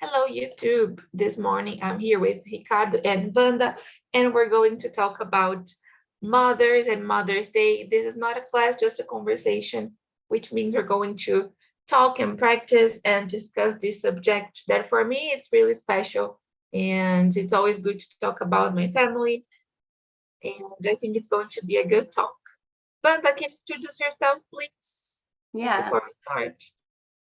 Hello, YouTube. This morning I'm here with Ricardo and Wanda, and we're going to talk about mothers and Mother's Day. This is not a class, just a conversation, which means we're going to talk and practice and discuss this subject that for me it's really special. And it's always good to talk about my family. And I think it's going to be a good talk. Wanda, can you introduce yourself, please, Yeah. before we start?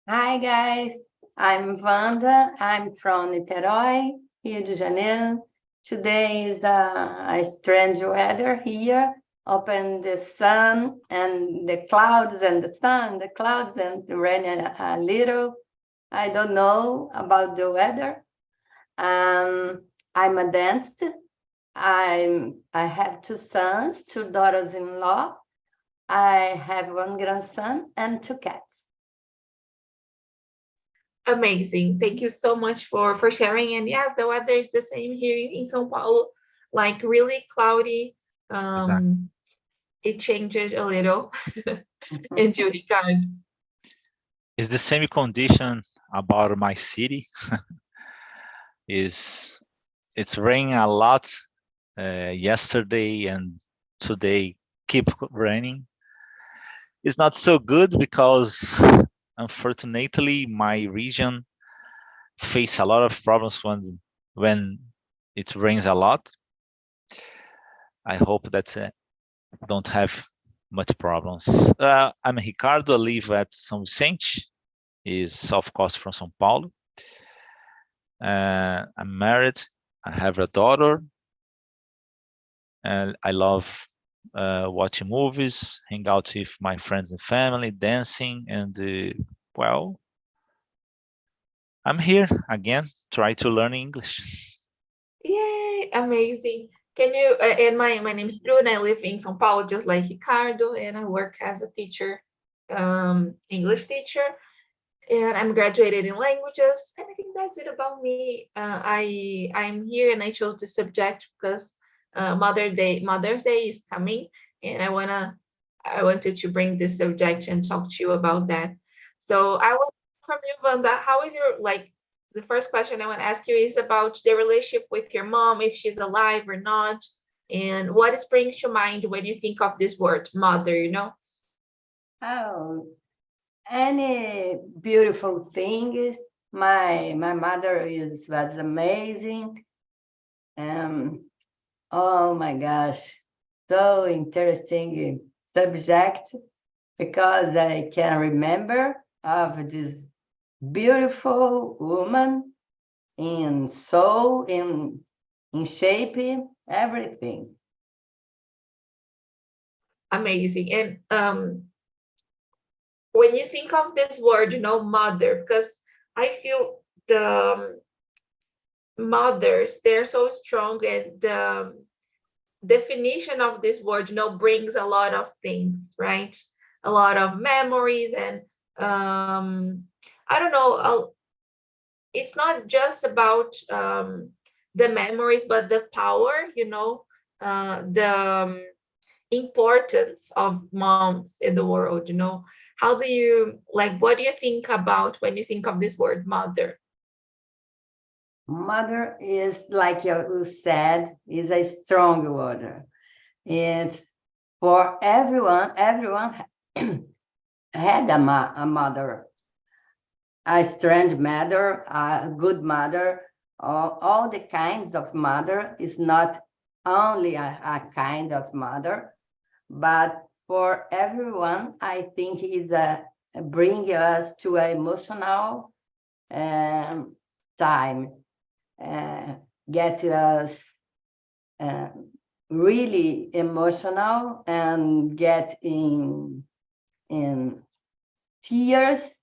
Hi, guys. I'm Wanda. I'm from Niterói, Rio de Janeiro. Today is a strange weather here. Open the sun and the clouds and the sun, the clouds and the rain a little. I don't know about the weather. I'm a dentist. I have two sons, two daughters-in-law. I have one grandson and two cats. Amazing. Thank you so much for sharing. And yes, the weather is the same here in São Paulo, like really cloudy. Exactly. It changed a little. And you, Ricardo? It's the same condition about my city. Is it's raining a lot yesterday and today keep raining. It's not so good because unfortunately my region face a lot of problems when it rains a lot. I hope that don't have much problems. I'm Ricardo. I live at São Vicente, is south coast from São Paulo. I'm married. I have a daughter, and I love watching movies, hang out with my friends and family, dancing, and well, I'm here again, try to learn English. Yay, amazing. Can you, and my name is Bruna. I live in São Paulo, just like Ricardo, and I work as a teacher, English teacher, and I'm graduated in languages. And I think that's it about me. I'm here and I chose this subject because Mother's Day is coming, and I wanted to bring this subject and talk to you about that. So I want from you, Wanda, how is your like the first question I want to ask you is about the relationship with your mom, if she's alive or not, and what springs to mind when you think of this word, mother? Oh, any beautiful thing. My mother was amazing. Um, oh my gosh, so interesting subject because I can remember of this beautiful woman in soul, in shape, everything. Amazing. And when you think of this word, mother, because I feel the mothers, they're so strong, and the definition of this word, brings a lot of things, right? A lot of memories and I don't know, it's not just about the memories, but the power, the importance of moms in the world. How do you like, what do you think about when you think of this word mother? Mother is, like you said, is a strong word. It's for everyone. Everyone had a mother, a strange mother, a good mother. All the kinds of mother is not only a kind of mother, but for everyone, I think is bring us to an emotional time, uh, get us uh, really emotional and get in tears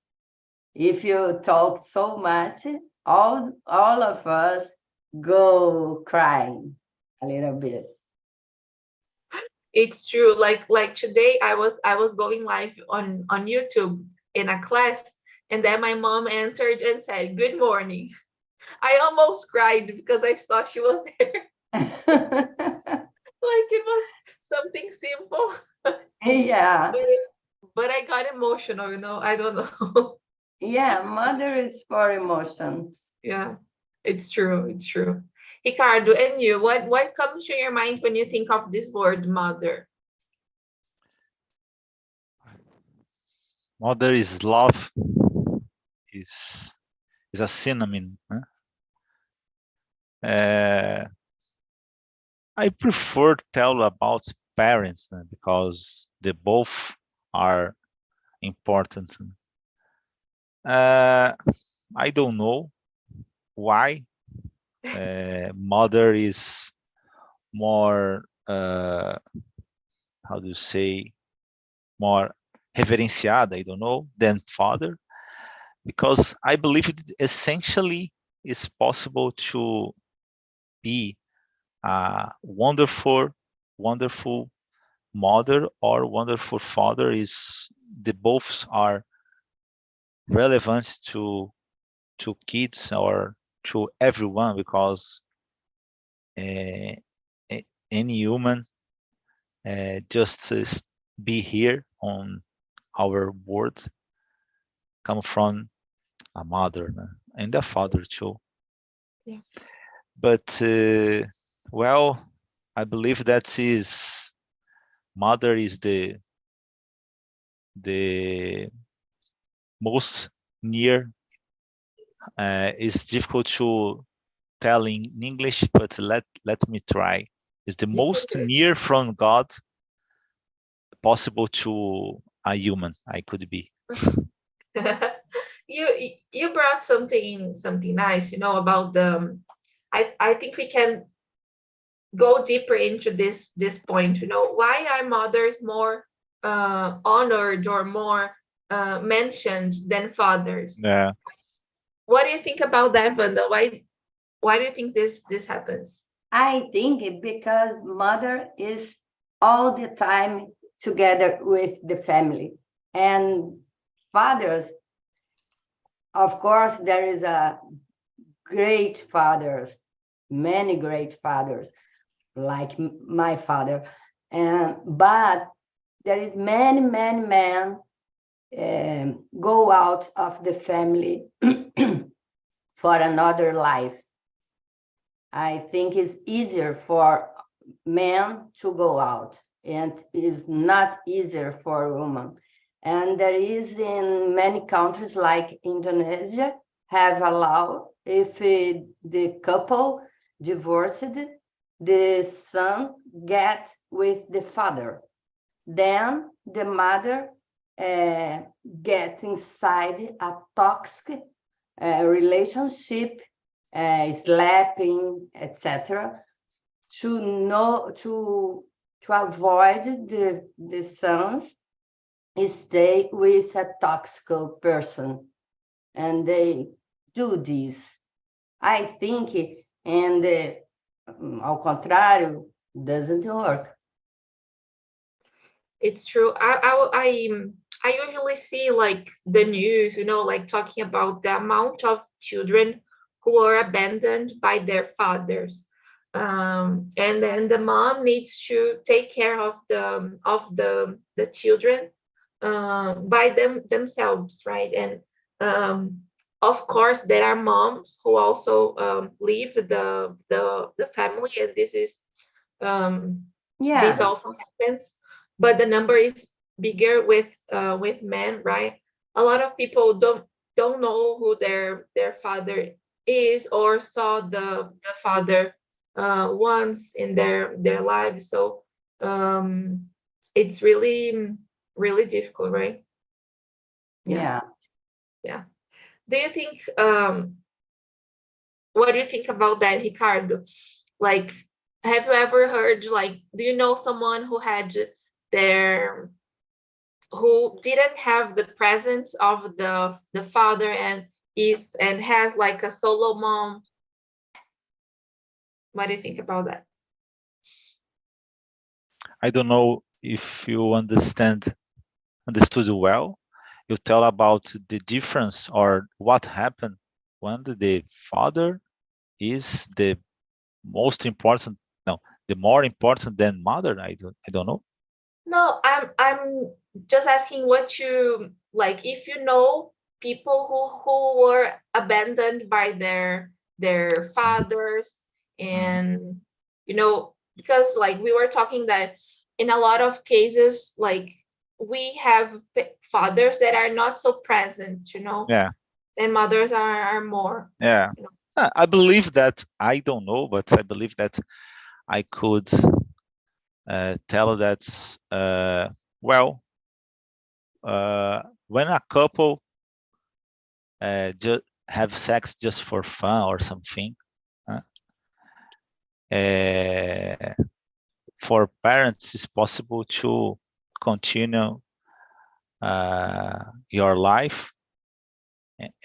if you talk so much. All of us go crying a little bit. It's true. Like today I was going live on YouTube in a class, and then my mom entered and said good morning. I almost cried because I saw she was there. Like it was something simple, Yeah. but but I got emotional. I don't know. Yeah, mother is for emotions. Yeah, it's true. It's true. Ricardo, and you, what comes to your mind when you think of this word mother? Mother is love, is is a synonym. Huh? I prefer to tell about parents because they both are important. I don't know why mother is more, how do you say, more reverenciada, I don't know, than father, because I believe it essentially is possible to be a wonderful mother or wonderful father. Is the both are relevant to kids or to everyone, because uh, any human just be here on our world come from a mother and a father too. Yeah. But well, I believe that is mother is the most near. It's difficult to tell in English, but let me try. Is the You can most do near from God possible to a human I could be. it. You brought something nice, about the. I think we can go deeper into this point. Why are mothers more honored or more mentioned than fathers? Yeah, What do you think about that, Wanda? Why do you think this happens? I think because mother is all the time together with the family. And fathers, of course, there is a great fathers, many great fathers, like my father. But there is many men go out of the family for another life. I think it's easier for men to go out and is not easier for women. And there is in many countries like Indonesia have a law if the couple divorced, the son get with the father. Then the mother get inside a toxic relationship, slapping, etc., to know to avoid the sons stay with a toxic person, and they do this. I think, and ao contrário, doesn't work. It's true. I usually see like the news, like talking about the amount of children who are abandoned by their fathers. And then the mom needs to take care of the children by themselves, right? And of course, there are moms who also leave the family, and um, this Yeah, also happens, but the number is bigger with men, right? A lot of people don't know who their father is or saw the father once in their lives. So it's really difficult, right? Yeah, yeah. yeah. Do you think what do you think about that, Ricardo? Like, have you ever heard, like, do you know someone who had their who didn't have the presence of the father and had like a solo mom? What do you think about that? I don't know if you understood well. You tell about the difference or what happened when the father is the most important, no, the more important than mother. I don't know. No, I'm just asking what you like, if you know people who were abandoned by their fathers, and because like we were talking that in a lot of cases, like we have fathers that are not so present, Yeah. and mothers are more. Yeah. I believe that, I don't know, but I believe that I could tell that, well, when a couple just have sex just for fun or something, for parents, it's possible to continue your life,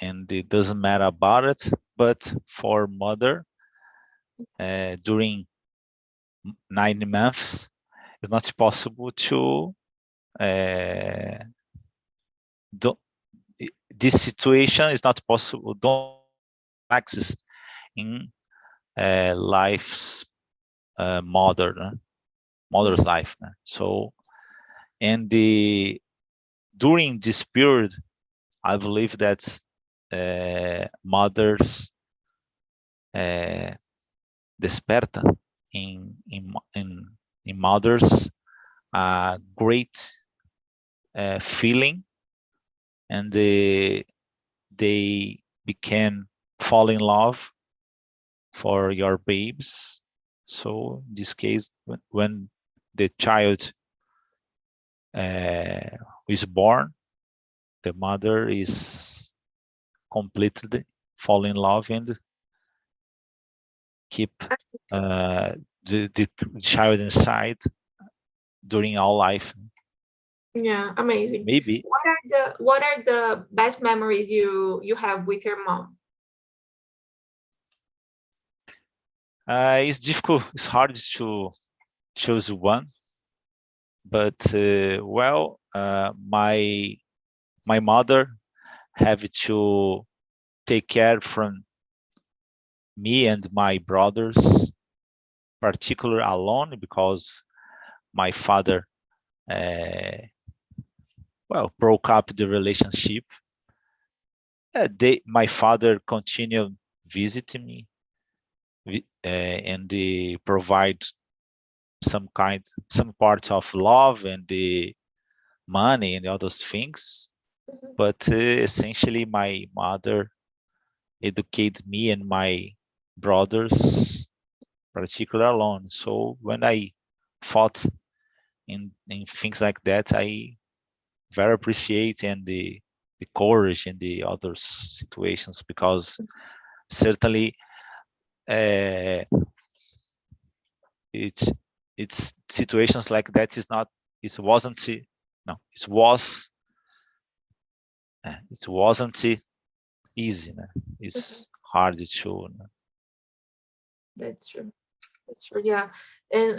and it doesn't matter about it. But for mother, during 9 months, it's not possible to do, this situation is not possible. Don't access in life's mother's life. So, and during this period, I believe that mothers desperta in mothers a great feeling, and they became fall in love for your babes. So in this case, when the child is born, the mother is completely fall in love and keep the child inside during all life. Yeah, amazing. Maybe What are the best memories you have with your mom? it's difficult. It's hard to choose one, but well, my mother have to take care from me and my brothers, particularly alone, because my father broke up the relationship. My father continued visiting me, and they provide some parts of love and the money and all those things. Mhm. But essentially, my mother educated me and my brothers, particularly alone. So when I fought in things like that, I very appreciate and the courage in the other situations, because certainly uh, it's situations like that is not it wasn't no it wasn't easy, no? It's hard to That's true. That's true. Yeah. And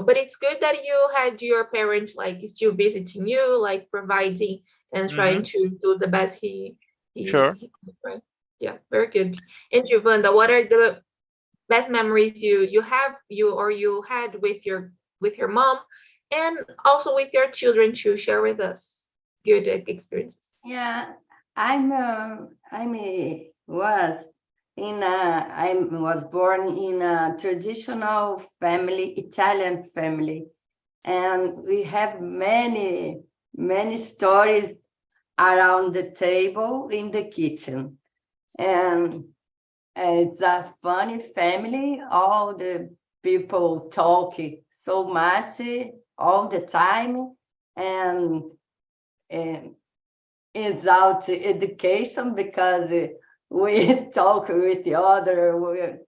but it's good that you had your parent like still visiting you, like providing and trying Mhm. to do the best Sure. he could, right? Yeah, very good. And Giovanna, what are the best memories you had with your mom, and also with your children to share with us good experiences? Yeah, I was born in a traditional family, Italian family, and we have many stories around the table in the kitchen. And it's a funny family. All the people talk so much all the time, and without education, because we talk with the other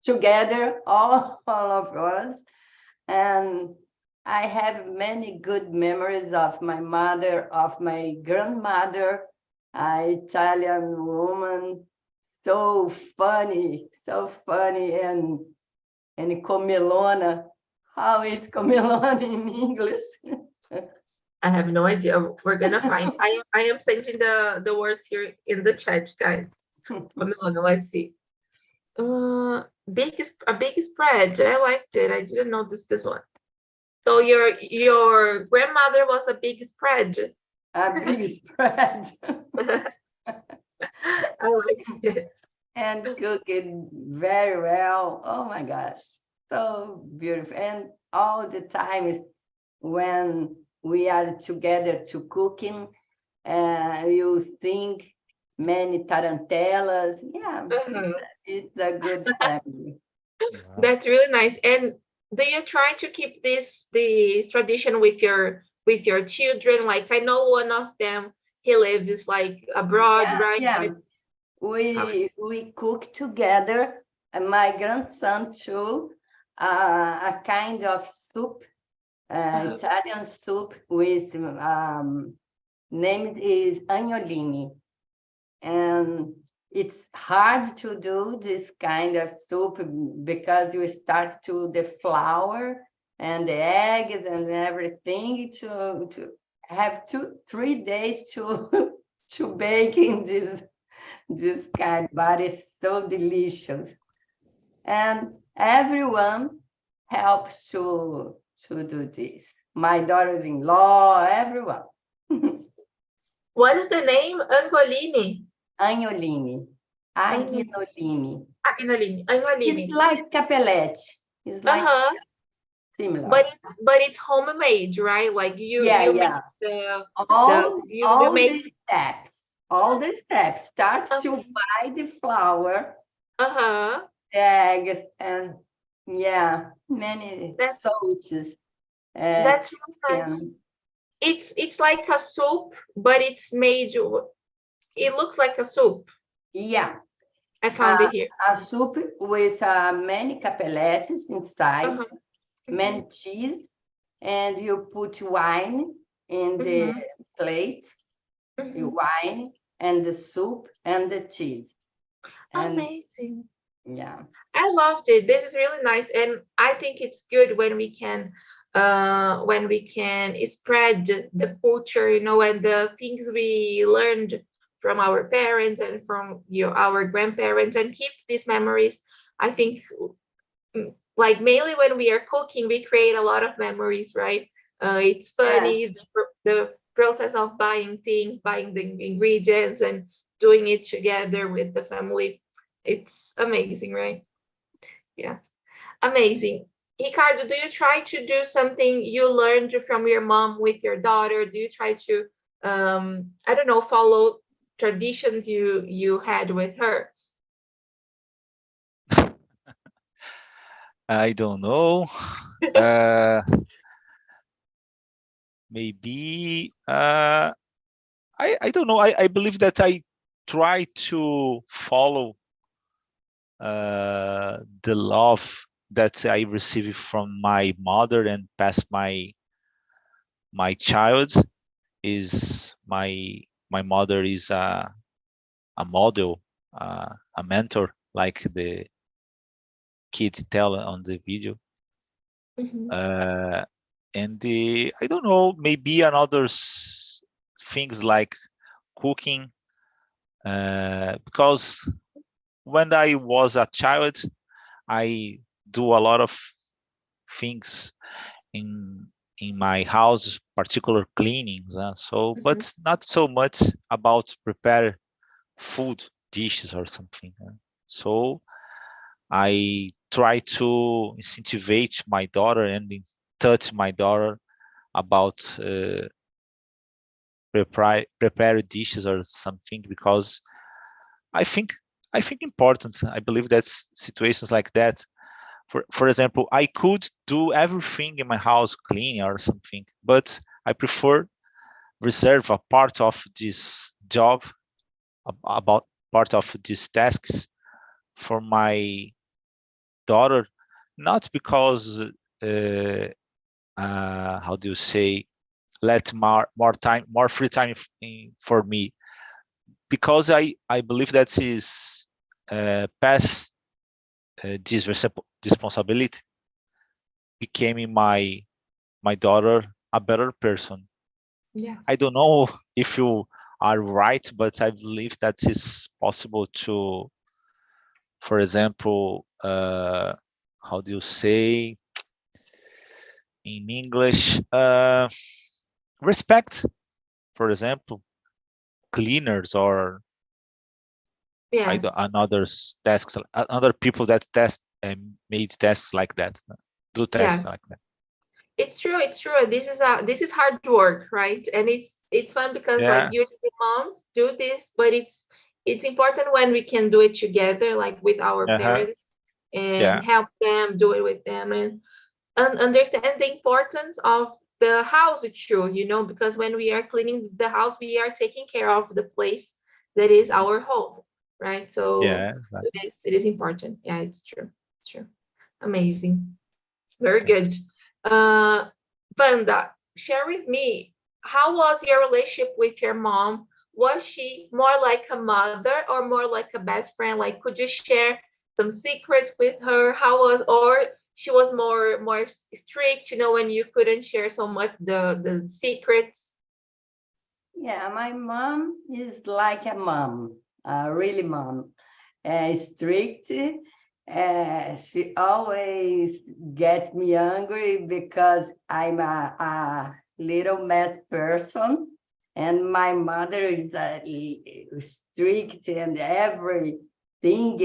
together, all of us. And I have many good memories of my mother, of my grandmother, an Italian woman, so funny, and comilona. How is comilona in English? I have no idea. We're gonna find. I am sending the words here in the chat, guys. Milana, let's see. A big spread. I liked it. I didn't know this one. So your grandmother was a big spread. A big spread. I like it. and cook it very well. Oh my gosh, so beautiful. And all the time is when we are together to cooking, you think many tarantellas. Yeah, Uh-huh. it's a good family. Yeah. That's really nice. And do you try to keep this tradition with your children? Like I know one of them, he lives like abroad, Yeah, right? yeah. But how is We cook together, and my grandson too, a kind of soup, uh Italian soup with name is agnolini, and it's hard to do this kind of soup because you start to the flour and the eggs and everything to have 3 days to to bake in this kind, but it's so delicious. And everyone helps to do this. My daughters-in-law, everyone. what is the name? Angolini. Agnolini, Ang- agnolini. Anolini. It's Anolini. like capelete. It's like Uh-huh. similar. But it's homemade, right? Like Yeah, you make yeah. the you make All the steps. Start to okay. buy the flour, Uh-huh. eggs, and yeah, many That's sauces. that's really nice. Chicken. It's like a soup, but it's made. It looks like a soup. Yeah, I found it here. a soup with many capelettes inside, Uh-huh. many Mhm. cheese, and you put wine in the Mhm. plate, the Mhm. wine and the soup and the cheese. And Amazing. yeah, I loved it. This is really nice, and I think it's good when we can spread the culture, you know, and the things we learned from our parents and from our grandparents, and keep these memories. I think, like mainly when we are cooking, we create a lot of memories, right? It's yeah, funny the process of buying things, buying the ingredients, and doing it together with the family. It's amazing, right? Yeah, amazing. Ricardo, do you try to do something you learned from your mom with your daughter? Do you try to, I don't know, follow traditions you had with her? I don't know. Uh, maybe I don't know. I believe that I try to follow the love that I received from my mother and pass my child. Is my mother is a model, a mentor, like the kids tell on the video. Mhm. Uh, and I don't know, maybe another things like cooking, because when I was a child, I do a lot of things in my house, particular cleanings. So, Mhm. but not so much about prepare food dishes or something. So I try to incentivize my daughter and touch my daughter about prepare dishes or something, because I think I think important. I believe that's situations like that. For example, I could do everything in my house cleaning or something, but I prefer reserve a part of this job, about part of these tasks for my daughter, not because how do you say, let more time, more free time for me, because I believe that is pass this responsibility, becoming my daughter a better person. I Yes. don't know if you are right, but I believe that is possible to, for example, how do you say in English, respect, for example, cleaners or I do Yes. another tasks, other people that test and made tests like that, do tests Yes. like that. It's true. It's true. This is hard work, right? And it's fun because like Yeah. usually moms do this, but it's important when we can do it together, like with our Uh-huh. parents, and Yeah. help them do it with them, and understand the importance of the house too. Because when we are cleaning the house, we are taking care of the place that is our home, right? So Yeah. it is important. Yeah, it's true. It's true. Amazing. Very good. Thanks. Uh, Vanda, share with me, how was your relationship with your mom? Was she more like a mother or more like a best friend? Like, could you share some secrets with her? How was, or she was more strict, when you couldn't share so much the secrets? Yeah, my mom is like a mom, a really mom, strict. She always gets me angry because I'm a little mess person, and my mother is strict and everything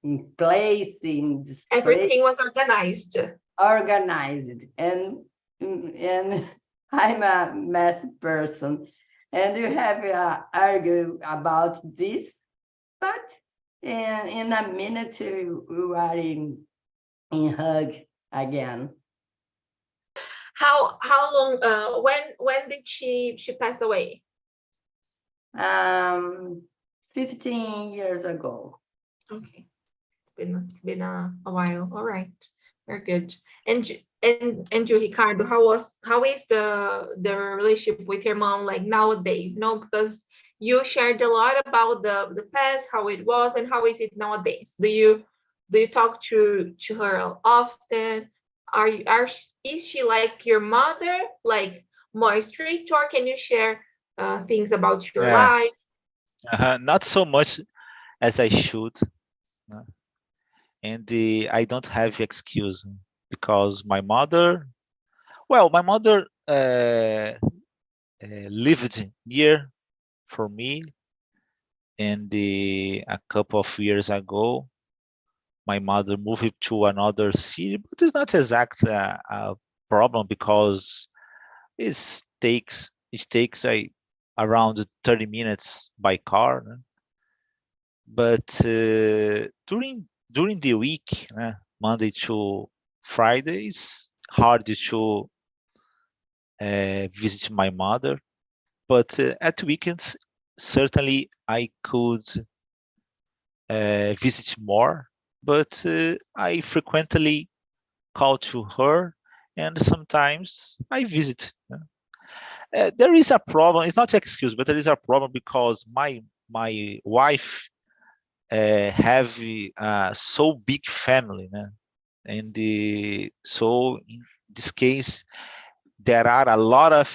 in place, in display, Everything was organized. organized, and I'm a mess person, and you have argue about this, but in a minute you are in hug again. How long? When did she pass away? 15 years ago. Okay. It's been a while. All right, very good. And you, Ricardo, how is the relationship with your mom like nowadays? Because you shared a lot about the past, how it was, and how is it nowadays? Do you talk to her often? Is she like your mother, like more strict, or can you share things about your Yeah. life? Not so much as I should. uh, And I don't have excuse because my mother lived near for me, and a couple of years ago, my mother moved to another city, but it's not exact a problem because it takes around 30 minutes by car. But during the week, Monday to Friday, is hard to visit my mother. But at weekends, certainly I could visit more. But I frequently call to her, and sometimes I visit. There is a problem. It's not an excuse, but there is a problem because my wife have so big family, and so in this case there are a lot of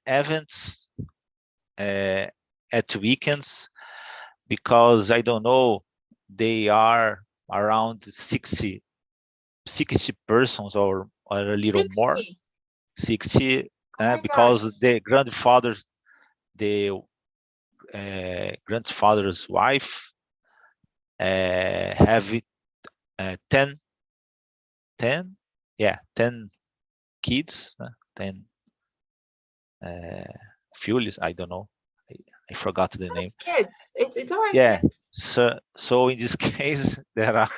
events uh, at weekends, because I don't know, they are around 60 persons, or a little more, 60. 60, Oh my gosh. because the grandfather's wife have 10 yeah, 10 kids, 10 filhos, I don't know, I, I forgot the name. That's kids. It's all right, Yeah, kids. so in this case there are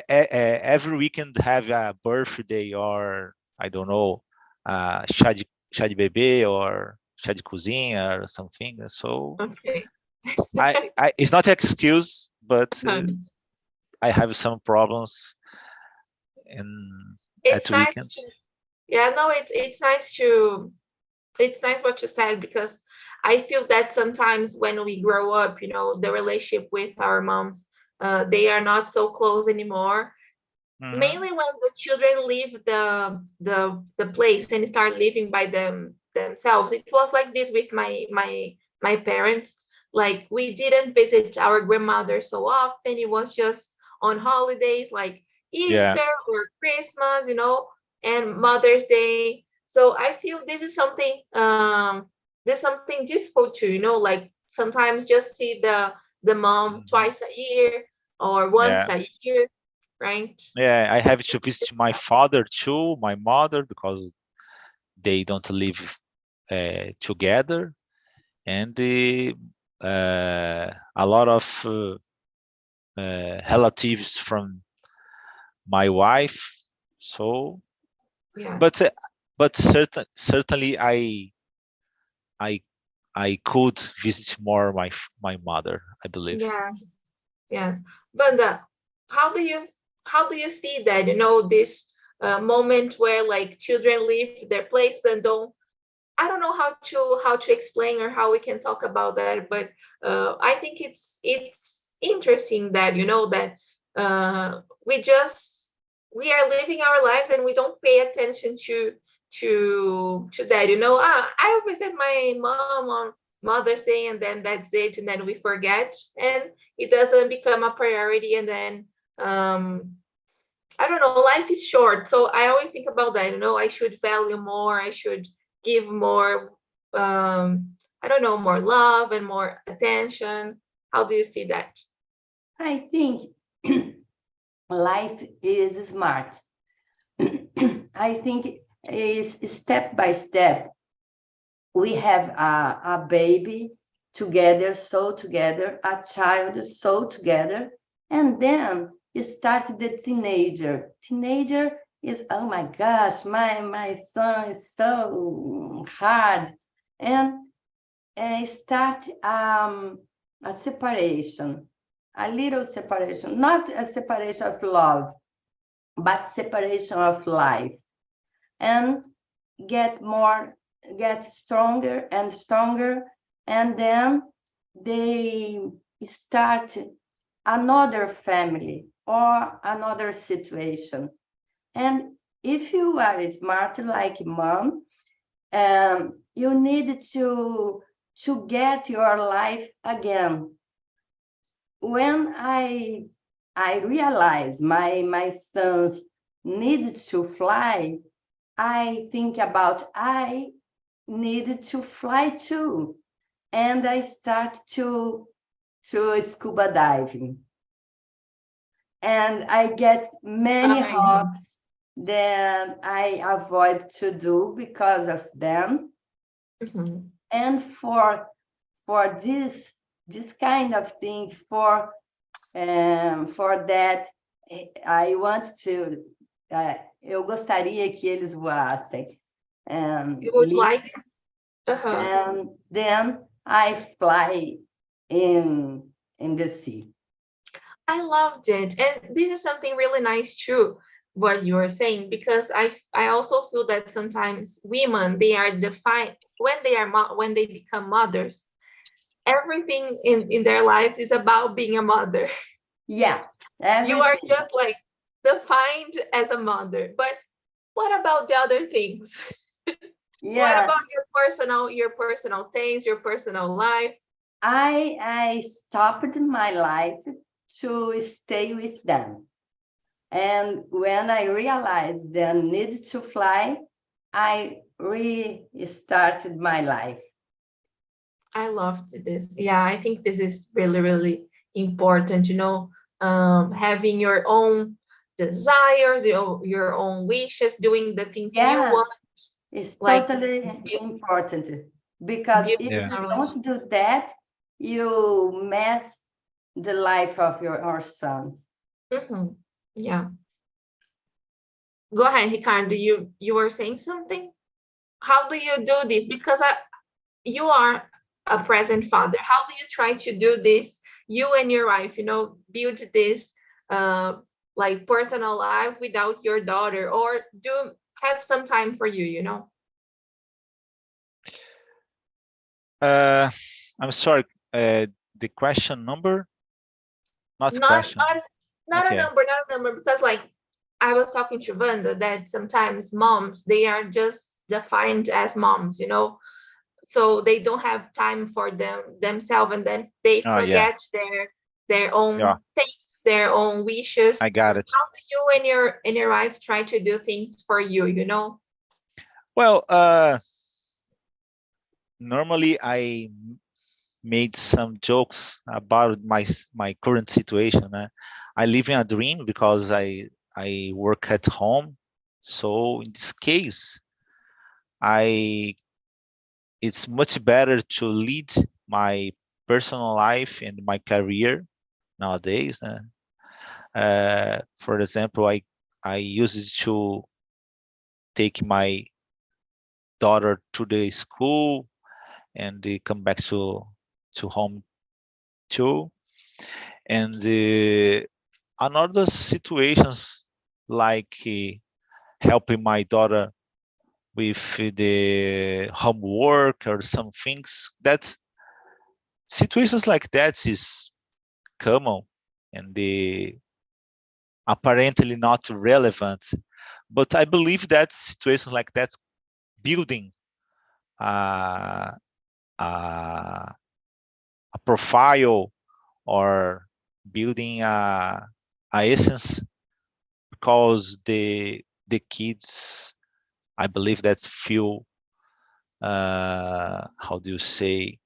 every weekend have a birthday, or I don't know, chá de bebê, or chá de cozinha, or something. So Okay. I it's not an excuse, but Um, I have some problems in at it's nice weekend. to, yeah, no, it's nice what you said, because I feel that sometimes when we grow up, the relationship with our moms, they are not so close anymore. Hmm. Mainly when the children leave the place and start living by themselves. It was like this with my parents. Like, we didn't visit our grandmother so often. It was just on holidays like Yeah. Easter or Christmas, and Mother's Day. So I feel this is something difficult to, like sometimes just see the mom twice a year or once Yeah. a year, right? Yeah, I have to visit my father too, my mother, because they don't live together, and a lot of relatives from my wife. So, Yes. but certainly I I could visit more my mother, I believe. Yes. Yes. But how do you see that, this moment where like children leave their place and don't, I don't know how to explain or how we can talk about that, but I think it's interesting that that we are living our lives and we don't pay attention to that. I visit my mom on Mother's Day and then that's it, and then we forget, and it doesn't become a priority, and then I don't know, life is short. So I always think about that, I should value more, I should give more, I don't know, more love and more attention. How do you see that? I think life is smart. I think is step by step. We have a baby together, so together, a child so together, and then you start the teenager. Teenager is, oh my gosh, my son is so hard, and start a separation, a little separation, not a separation of love, but separation of life, and get stronger and stronger, and then they start another family or another situation. And if you are smart like mom, you need to get your life again. When I realize my sons need to fly, I think about I needed to fly too, and I start to scuba diving, and I get many Amazing. hobbies that I avoid to do because of them. Mhm. And for this kind of thing, for that, I want to eu gostaria que eles voassem. You would like, uh-huh. And then I fly in the sea. I loved it. And this is something really nice too, what you are saying, because I also feel that sometimes women, they are defined when when they become mothers, everything in their lives is about being a mother. Yeah, You are everything. just like defined as a mother. But what about the other things? What Yeah, about your personal things, your personal life? I stopped my life to stay with them. And when I realized the need to fly, I restarted my life. I loved this. Yeah, I think this is really, really important, having your own desires, your own wishes, doing the things you Yeah, want, it's like totally build, important, because if building Yeah. you a don't relationship. do that, you mess the life of your sons. Mhm. Yeah. Go ahead, Ricardo. You were saying something? How do you do this? Because you are a present father. How do you try to do this, you and your wife, build this uh like personal life without your daughter, or do have some time for you? Uh, I'm sorry. The question number, not Not question. not not a Okay. number, not a number, because like I was talking to Vanda that sometimes moms, they are just defined as moms. So they don't have time for themselves, and then they Oh yeah, forget their yeah. own tastes, their own wishes. I got it. How do you and your wife try to do things for you? Well, normally made some jokes about my current situation. I live in a dream because I work at home. So in this case, I it's much better to lead my personal life and my career nowadays. For example, I used to take my daughter to the school and they come back to home too. And another situations like helping my daughter with the homework or some things. That's situations like that is common and the apparently not relevant. But I believe that situations like that building uh, uh, a profile or building a essence because the kids I believe that feel how do you say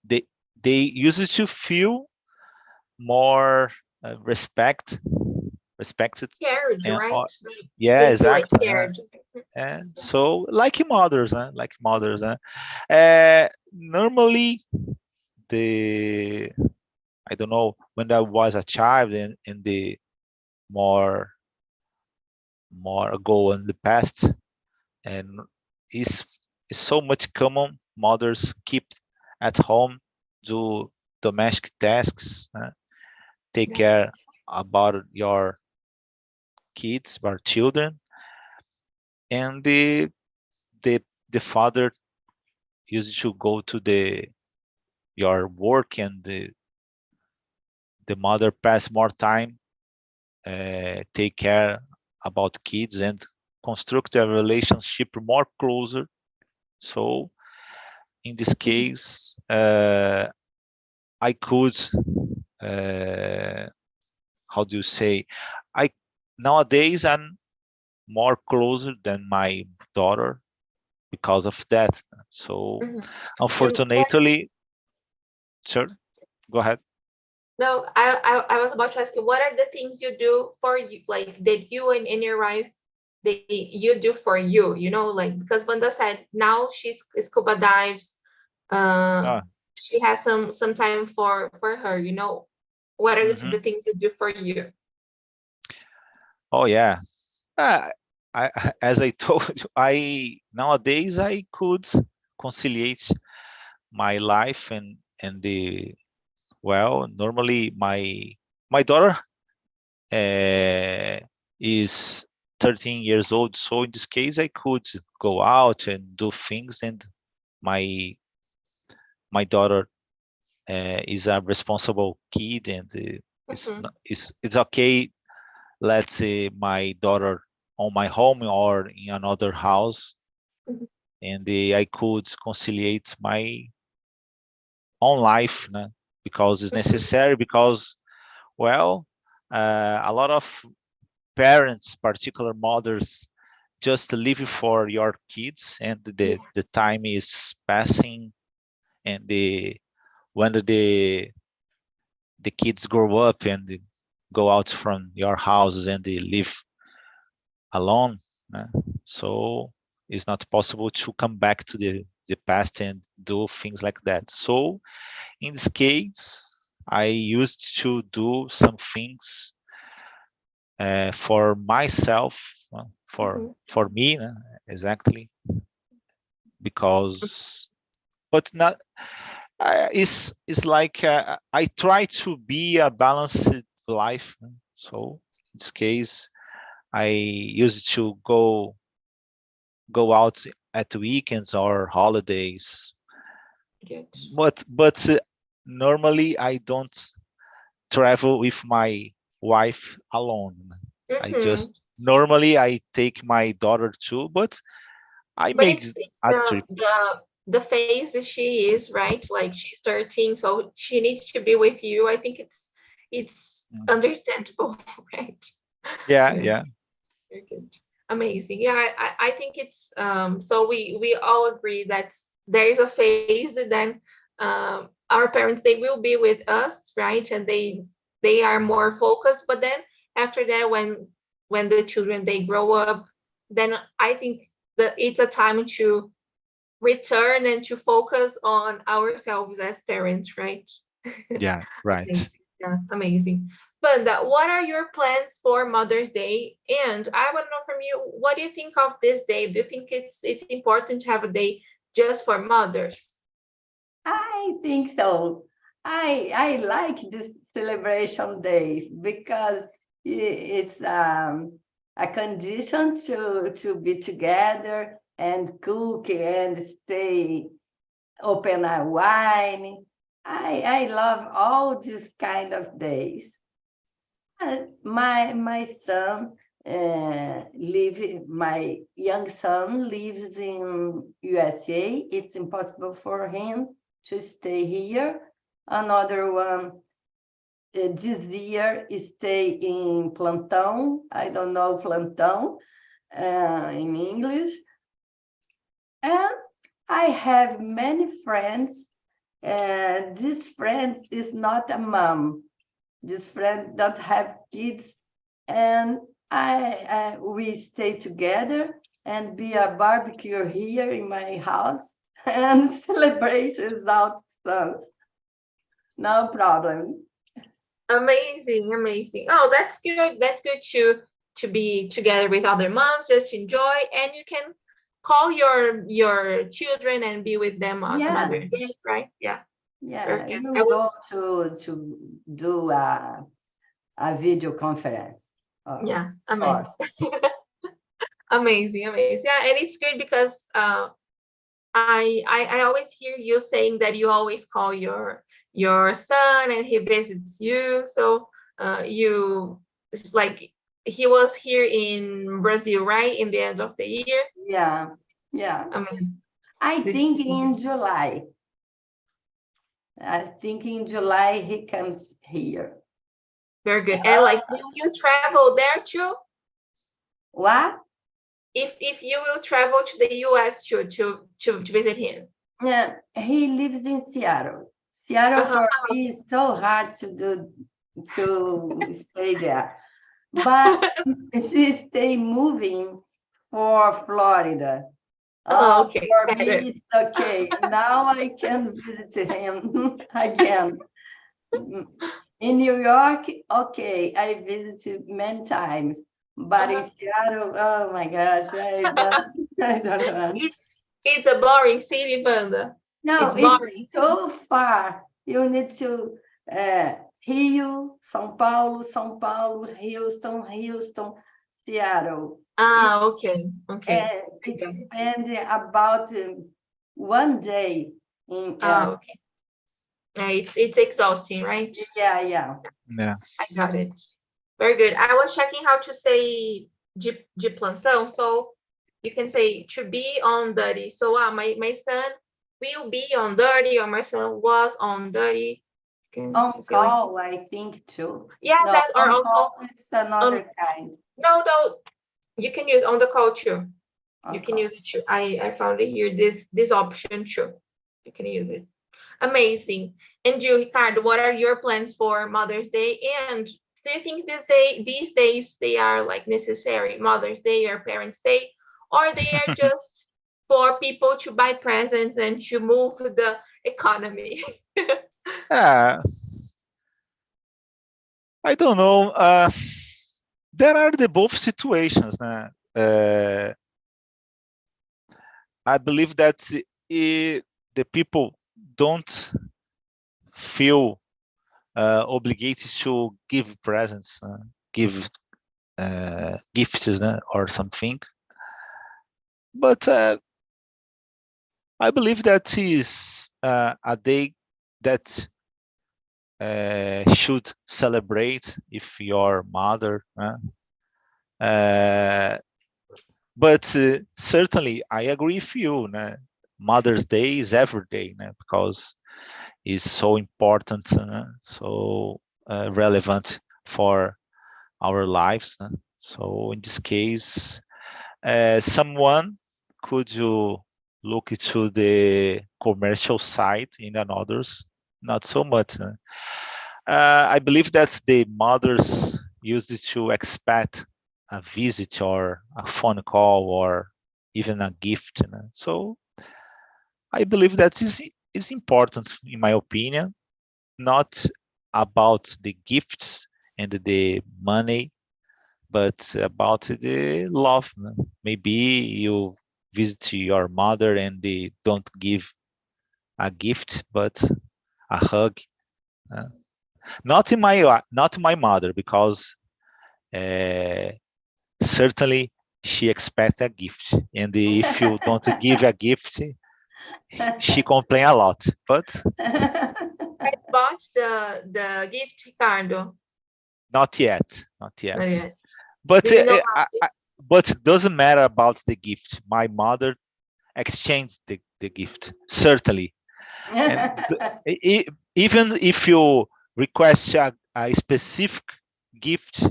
they they used to feel more respected Cared, and right? yeah, They feel like exactly. cared. And so like mothers normally the I don't know when I was a child in the more more ago in the past and is so much common mothers keep at home do domestic tasks take care Yes. about your kids or children and the the father used to go to the your work and the mother pass more time take care about kids and construct a relationship more closer. So in this Mhm. case, I could, uh, how do you say, I nowadays I'm more closer than my daughter because of that. So Mhm. And what? unfortunately, sure, go ahead. No, I was about to ask you, what are the things you do for you, like that you and your wife, you do for you, like because Wanda said now she's scuba dives, uh, Ah, she has some time for her, what are the mhm. things you do for you? Oh yeah. Uh, as I told you, I nowadays I could conciliate my life and the well normally my daughter uh, is 13 years old, so in this case I could go out and do things and my my daughter is a responsible kid and Mhm, it's okay. Let's say my daughter on my home or in another house mhm, and I could conciliate my own life because it's mhm, necessary because well a lot of parents particular mothers just live for your kids and the yes. time is passing and when the kids grow up and they go out from your houses and they live alone uh, so it's not possible to come back to the past and do things like that. So in this case I used to do some things for myself Mhm, for me exactly because but not it's like I try to be a balanced life so in this case I used to go out at weekends or holidays good. but normally I don't travel with my wife alone. I Mhm. just normally I take my daughter too, but I But made it's a trip. the phase that she is, right? Like she's 13, so she needs to be with you. I think it's Mm. understandable, right? Yeah, Yeah, yeah. very good. Amazing. Yeah, I think it's so we all agree that there is a phase, then our parents, they will be with us, right? And they are more focused. But then after that, when the children, they grow up, then I think that it's a time to return and to focus on ourselves as parents, right? Yeah, right. Amazing. Yeah, amazing. But what are your plans for Mother's Day? And I want to know from you, what do you think of this day? Do you think it's important to have a day just for mothers? I think so. I like this celebration days because it's a condition to be together and cook and stay, open a wine. I love all these kind of days. My son my young son lives in USA. It's impossible for him to stay here. Another one this year stay in Plantão. I don't know Plantão in English. And I have many friends, and this friend is not a mom. This friend don't have kids, and we stay together and be a barbecue here in my house and celebrations outside. No problem. Amazing, amazing. Oh, that's good. That's good to be together with other moms, just enjoy, and you can call your children and be with them on another day, right? Yeah. Yeah, Okay. you go to do a video conference. Yeah, Of course. amazing, amazing. Yeah, and it's good because I always hear you saying that you always call your son and he visits you. So you, it's like, he was here in Brazil, right? In the end of the year. Yeah. Amazing. I This think in July. I think in July he comes here. very good. And like, will you travel there too? What? If you will travel to the US to visit him. Yeah, he lives in Seattle. Seattle for me is so hard to stay there. But she stay moving for Florida. Oh, okay. For me, it's okay. Now I can visit him again. In New York, okay, I visited many times. But in Seattle, oh my gosh, I don't know. It's a boring city, Wanda. No, It's boring. so far. You need to Rio, São Paulo, Houston, Seattle. Okay. It spends about 1 day in. Okay. It's exhausting, right? Yeah. Yeah. I got it. Very good. I was checking how to say de plantão, so you can say to be on duty. So my son will be on duty, or my son was on duty. On call, I think too. Yeah, no, that's or also call, it's another kind. No, you can use on the call too. On you can call. use it too. I found it here, this option too. You can use it. Amazing. And you, Ricardo, what are your plans for Mother's Day? And do you think these days they are like necessary, Mother's Day or Parents' Day, or they are just for people to buy presents and to move the economy? I don't know. There are the both situations. I believe that the people don't feel obligated to give presents, give gifts, or something. But I believe that is a day that should celebrate if your mother. But certainly, I agree with you. Mother's Day is every day because it's so important, so relevant for our lives. So in this case, someone could look to the commercial side, in others, not so much. I believe that the mothers used to expect a visit or a phone call or even a gift. So I believe that is important, in my opinion, not about the gifts and the money, but about the love. Maybe you visit your mother and they don't give a gift, but a hug. Uh, not my mother, because certainly she expects a gift, and if you don't give a gift, she complain a lot. But I bought the gift, Ricardo. not yet, not Not yet. yet. But Do you know how to? but it doesn't matter about the gift. My mother exchanged the gift, certainly. And even if you request a specific gift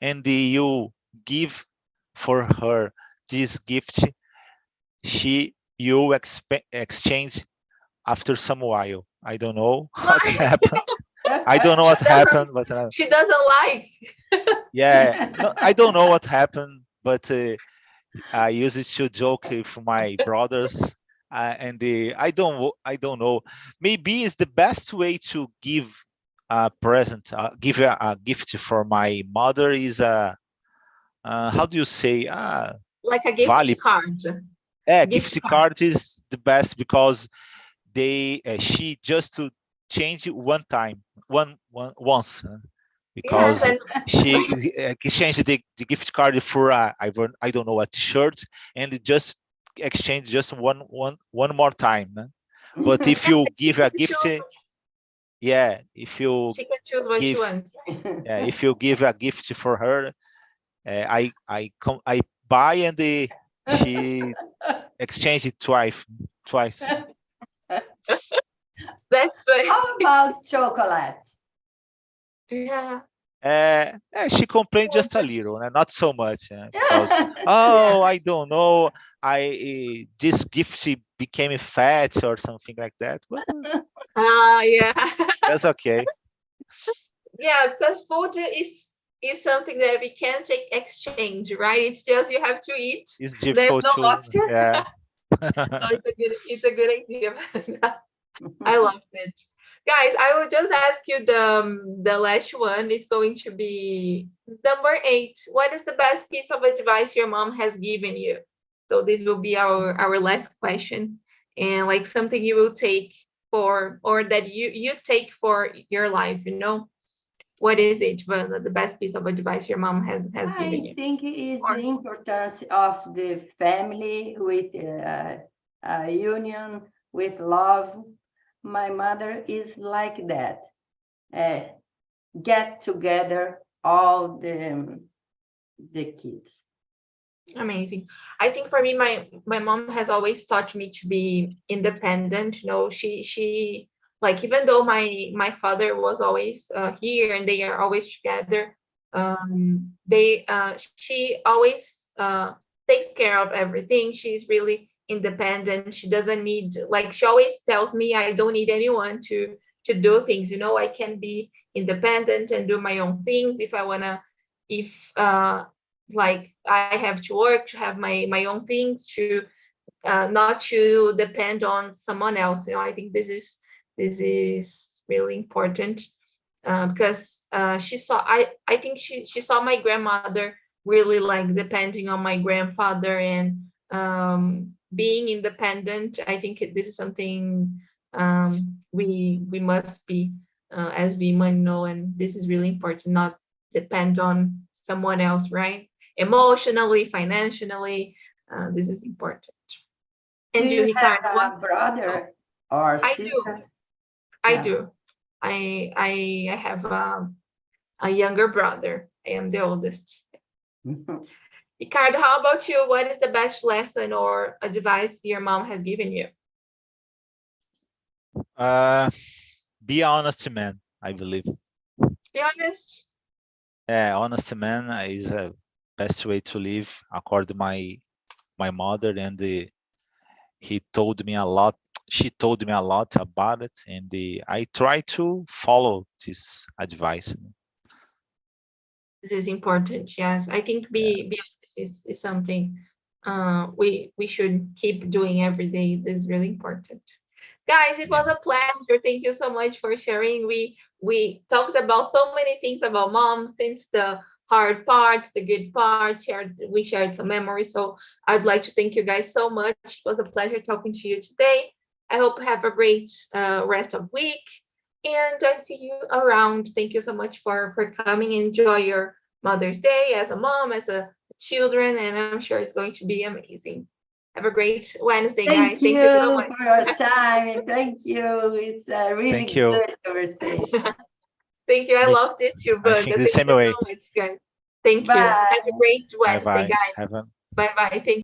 and you give for her this gift, you exchange after some while. I don't know what happened. I don't know She what doesn't. happened, but She doesn't like. yeah, no, I don't know what happened, but I use it to joke with my brothers, and I don't know. Maybe it's the best way to give a present, give a gift for my mother is a how do you say Like a gift vale? card. Yeah, Gift gift card. card is the best because she just to change it once. Yes, Because and she changed the gift card for I don't know, a t-shirt, and it just exchange just one more time. But if you she give a can gift, choose. yeah, if you She can choose what she give wants. if you give a gift for her, I buy, and she exchanged it twice. That's funny. How about chocolate? Yeah. She complained just a little, not so much, because Yeah. I don't know, this gift became fat or something like that. But Yeah. that's okay. Yeah, because food is something that we can't exchange, right? It's just you have to eat. It's There's difficult no to, option. yeah. So it's a good idea. I loved it. Guys, I will just ask you the last one. It's going to be number 8. What is the best piece of advice your mom has given you? So this will be our last question. And like something you will take for, or that you take for your life, What is it? Well, the best piece of advice your mom has given I you? think it is Or the importance of the family with union, with love. My mother is like that. Get together all the kids. amazing. I think for me, my mom has always taught me to be independent. She like, even though my father was always here and they are always together, she always takes care of everything. She's really independent. She doesn't need, like, she always tells me I don't need anyone to do things. I can be independent and do my own things if I wanna, if like I have to work to have my own things, to not to depend on someone else. I think this is really important, because I think she saw my grandmother really like depending on my grandfather, and being independent. I think this is something we must be, as women, and this is really important, not depend on someone else, right? Emotionally, financially, this is important. Do And you, you have Ricardo, what? a brother or I do. sister? I Yeah. do. I have a younger brother. I am the oldest. Ricardo, how about you? What is the best lesson or advice your mom has given you? uh be honest, man, I believe. Be honest. Yeah, honest, man, is a best way to live, according to my mother, and he told me a lot. She told me a lot about it, and I try to follow this advice. This is important. Yes, I think be honest is something we should keep doing every day. This is really important. Guys, it was a pleasure. Thank you so much for sharing. We talked about so many things about mom, since the hard parts, the good parts. We shared some memories. So I'd like to thank you guys so much. It was a pleasure talking to you today. I hope you have a great rest of week, and I see you around. Thank you so much for coming. Enjoy your Mother's Day as a mom, as a children, and I'm sure it's going to be amazing. Have a great Wednesday, guys. Thank Thank you so you much. for your time, and thank you. It's a really Thank you. good conversation. Thank you. I Me- loved it too, I but think the thank same you way. so much, guys. Thank you. Bye. Have a great Bye Wednesday, bye. guys. Have a Bye bye. Thank